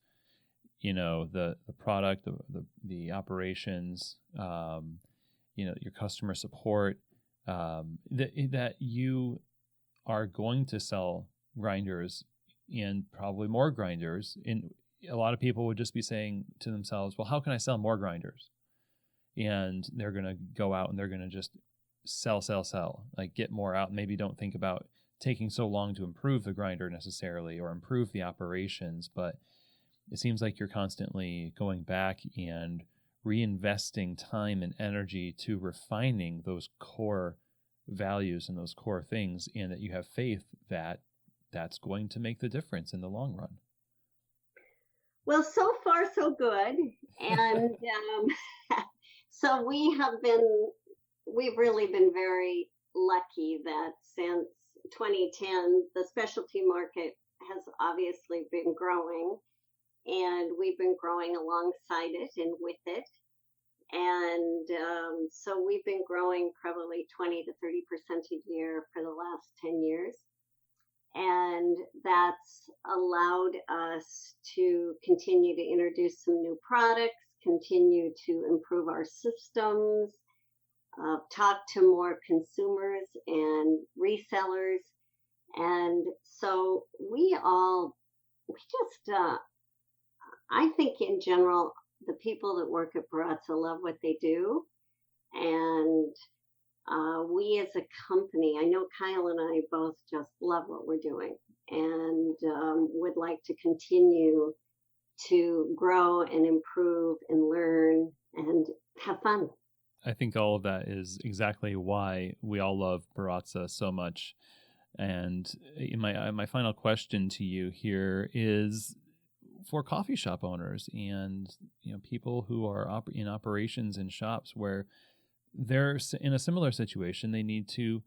the product, the operations, your customer support, that you are going to sell grinders and probably more grinders. And a lot of people would just be saying to themselves, well, how can I sell more grinders? And they're going to go out and they're going to just sell, like get more out. Maybe don't think about taking so long to improve the grinder necessarily or improve the operations, but it seems like you're constantly going back and reinvesting time and energy to refining those core values and those core things, and that you have faith that that's going to make the difference in the long run. well, so far so good. And so we've really been very lucky that since 2010, the specialty market has obviously been growing, and we've been growing alongside it and with it. And so we've been growing probably 20 to 30% a year for the last 10 years. And that's allowed us to continue to introduce some new products, continue to improve our systems, talk to more consumers and resellers. And so I think in general, the people that work at Baratza love what they do. And we as a company, I know Kyle and I both just love what we're doing, and would like to continue to grow and improve and learn and have fun. I think all of that is exactly why we all love Baratza so much. And my final question to you here is for coffee shop owners and people who are in operations in shops where they're in a similar situation. They need to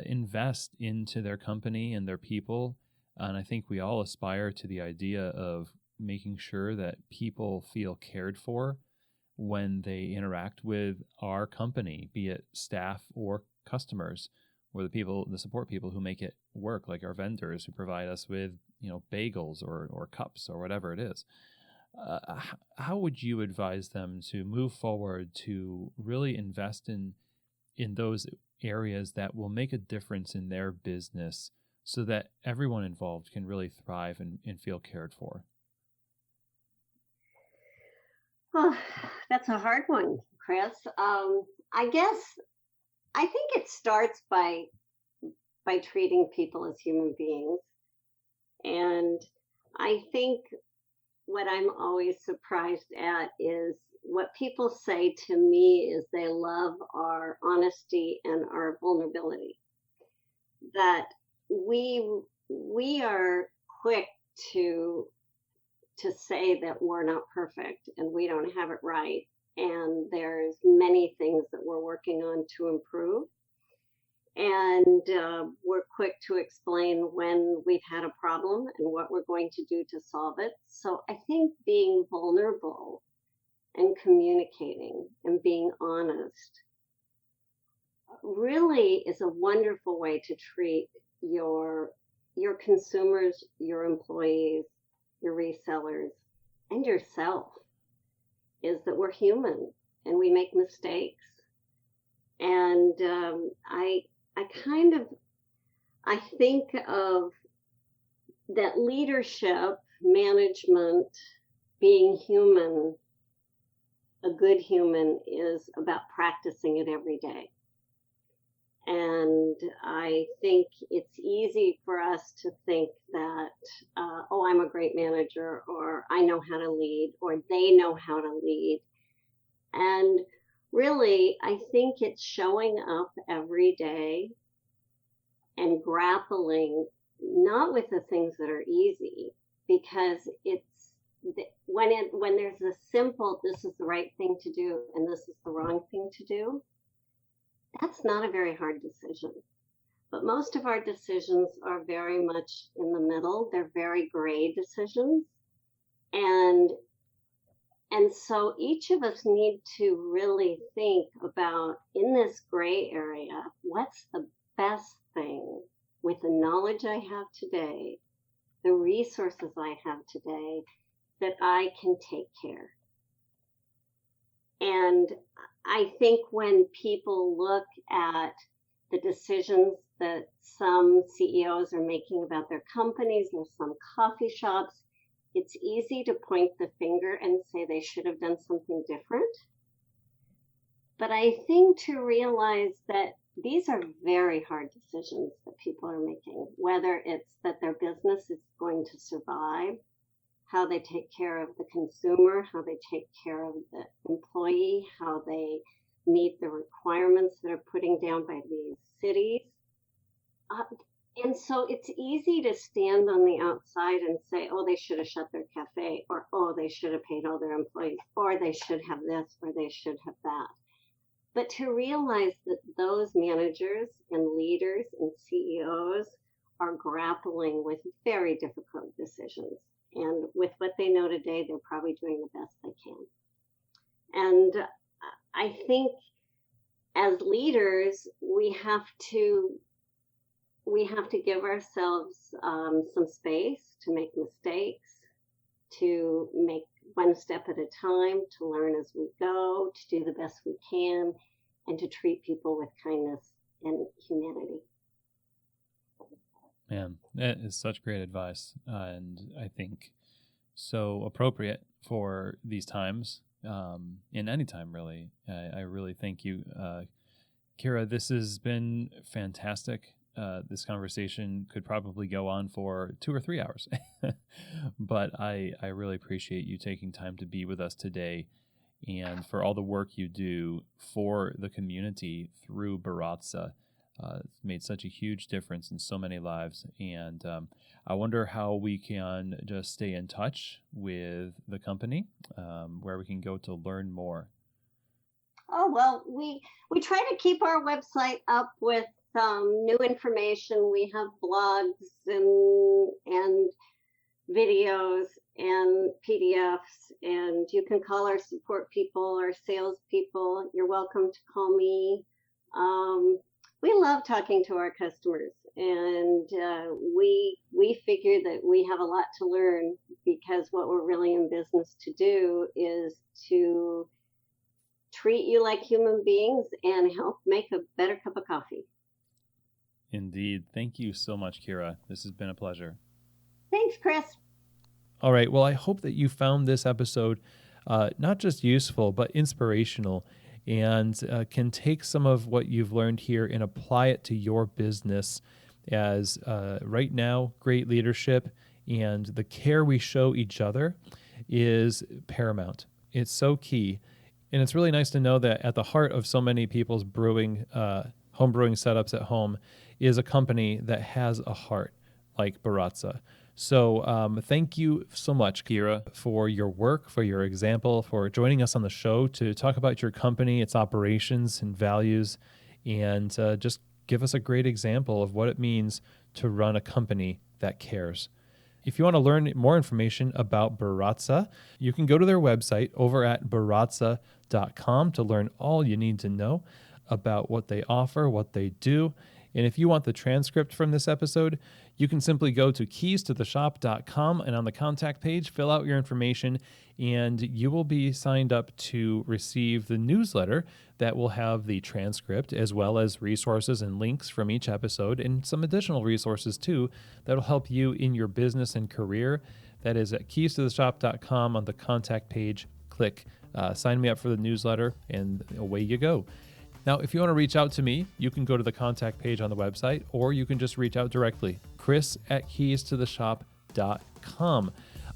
invest into their company and their people, and I think we all aspire to the idea of making sure that people feel cared for when they interact with our company, be it staff or customers, or the support people who make it work, like our vendors who provide us with bagels or cups or whatever it is. How would you advise them to move forward to really invest in those areas that will make a difference in their business so that everyone involved can really thrive and feel cared for? Oh, that's a hard one, Chris. I think it starts by treating people as human beings. And I think what I'm always surprised at is what people say to me is they love our honesty and our vulnerability. That we are quick to say that we're not perfect and we don't have it right, and there's many things that we're working on to improve. And we're quick to explain when we've had a problem and what we're going to do to solve it. So I think being vulnerable and communicating and being honest really is a wonderful way to treat your consumers, your employees, your resellers, and yourself. Is that we're human and we make mistakes, And I kind of, I think of that leadership, management, being human, a good human, is about practicing it every day. And I think it's easy for us to think that, oh, I'm a great manager, or I know how to lead, or they know how to lead. And really, I think it's showing up every day and grappling not with the things that are easy, because it's when there's a simple, this is the right thing to do and this is the wrong thing to do, that's not a very hard decision. But most of our decisions are very much in the middle. They're very gray decisions. And so each of us need to really think about, in this gray area, what's the best thing with the knowledge I have today, the resources I have today, that I can take care. And I think when people look at the decisions that some CEOs are making about their companies or some coffee shops, it's easy to point the finger and say they should have done something different. But I think to realize that these are very hard decisions that people are making, whether it's that their business is going to survive, how they take care of the consumer, how they take care of the employee, how they meet the requirements that are putting down by these cities. And so it's easy to stand on the outside and say, oh, they should have shut their cafe, or, oh, they should have paid all their employees, or they should have this, or they should have that. But to realize that those managers and leaders and CEOs are grappling with very difficult decisions. And with what they know today, they're probably doing the best they can. And I think as leaders, we have to give ourselves some space to make mistakes, to make one step at a time, to learn as we go, to do the best we can, and to treat people with kindness and humanity. Man, that is such great advice, and I think so appropriate for these times, in any time, really. I really thank you. Kyra, this has been fantastic. This conversation could probably go on for 2 or 3 hours, but I really appreciate you taking time to be with us today, and for all the work you do for the community through Baratza. It's made such a huge difference in so many lives, and I wonder how we can just stay in touch with the company, where we can go to learn more. Oh, well, we try to keep our website up with new information. We have blogs and videos and PDFs, and you can call our support people or sales people. You're welcome to call me. We love talking to our customers, and we figure that we have a lot to learn, because what we're really in business to do is to treat you like human beings and help make a better cup of coffee. Indeed. Thank you so much, Kyra. This has been a pleasure. Thanks, Chris. All right. Well, I hope that you found this episode not just useful, but inspirational, and can take some of what you've learned here and apply it to your business, as right now, great leadership and the care we show each other is paramount. It's so key. And it's really nice to know that at the heart of so many people's brewing, home brewing setups at home is a company that has a heart like Baratza. So thank you so much, Kyra, for your work, for your example, for joining us on the show to talk about your company, its operations and values, and just give us a great example of what it means to run a company that cares. If you want to learn more information about Baratza, you can go to their website over at baratza.com to learn all you need to know about what they offer, what they do. And if you want the transcript from this episode, you can simply go to keystotheshop.com, and on the contact page, fill out your information and you will be signed up to receive the newsletter that will have the transcript as well as resources and links from each episode and some additional resources too that'll help you in your business and career. That is at keystotheshop.com. On the contact page, click sign me up for the newsletter, and away you go. Now, if you want to reach out to me, you can go to the contact page on the website, or you can just reach out directly, chris@keystotheshop.com.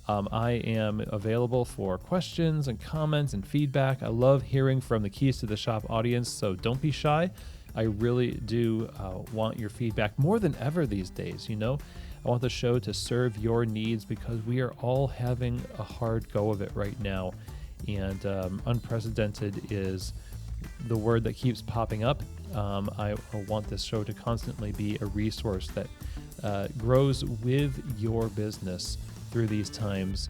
I am available for questions and comments and feedback. I love hearing from the Keys to the Shop audience, so don't be shy. I really do want your feedback more than ever these days. I want the show to serve your needs because we are all having a hard go of it right now, and unprecedented is the word that keeps popping up. I want this show to constantly be a resource that grows with your business through these times,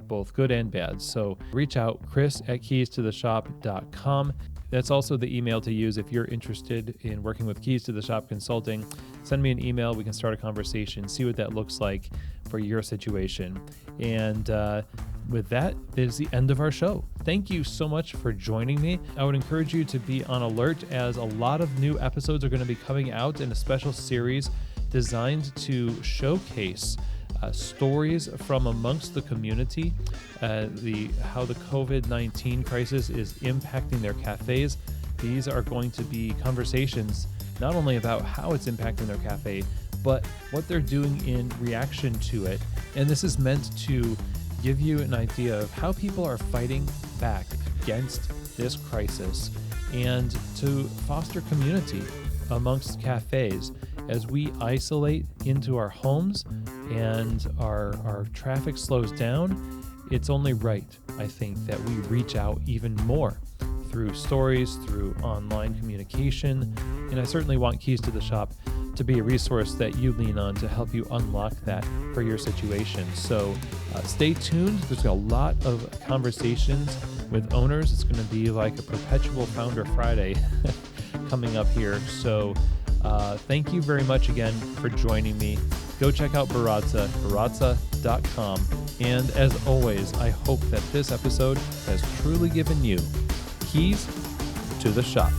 both good and bad. So reach out, chris@keystotheshop.com. That's also the email to use if you're interested in working with Keys to the Shop Consulting. Send me an email. We can start a conversation, see what that looks like for your situation. And with that is the end of our show. Thank you so much for joining me. I would encourage you to be on alert as a lot of new episodes are going to be coming out in a special series designed to showcase stories from amongst the community, how the COVID-19 crisis is impacting their cafes. These are going to be conversations not only about how it's impacting their cafe, but what they're doing in reaction to it. And this is meant to give you an idea of how people are fighting back against this crisis and to foster community amongst cafes as we isolate into our homes and our traffic slows down. It's only right, I think, that we reach out even more through stories, through online communication. And I certainly want Keys to the Shop to be a resource that you lean on to help you unlock that for your situation. So stay tuned. There's a lot of conversations with owners. It's going to be like a perpetual Founder Friday coming up here. So thank you very much again for joining me. Go check out Baratza, baratza.com. And as always, I hope that this episode has truly given you keys to the shop.